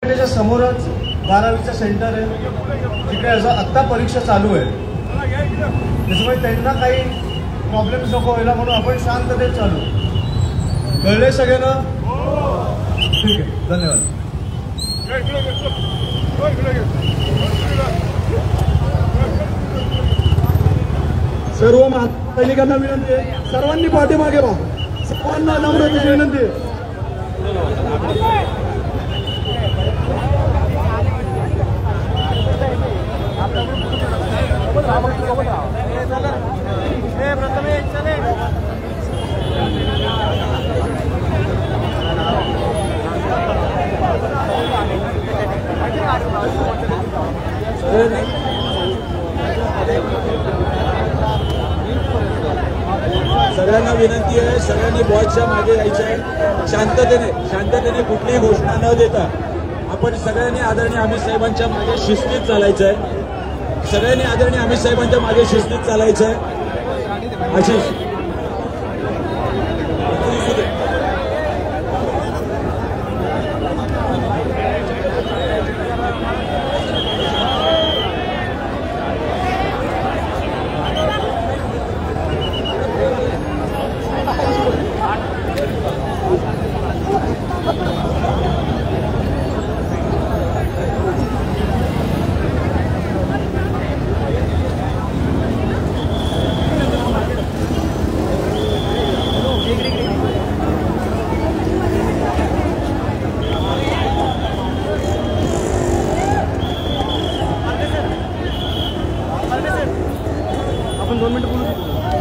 त्याच्या समोरच 12वीचं सेंटर आहे, जिकडे आत्ता परीक्षा चालू आहे. त्याच्यामुळे त्यांना काही प्रॉब्लेम्स नको व्हायला म्हणून आपण शांततेत चालू. कळले सगळ्यांना? ठीक आहे, धन्यवाद. सर्व सैनिकांना विनंती आहे, सर्वांनी पाठीमागे व्हा. सर्वांना नम्र विनंती आहे. सगळ्यांना विनंती आहे, सगळ्यांनी बॉसच्या मागे यायचं आहे. शांततेने कुठलीही घोषणा न देता आपण सगळ्यांनी आदरणीय अमित साहेबांच्या मागे शिस्तीत चालायचं आहे. सगळ्यांनी आदरणीय अमित साहेबांच्या मागे शिस्तीत चालायचं आहे. आशिष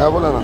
बोला ना.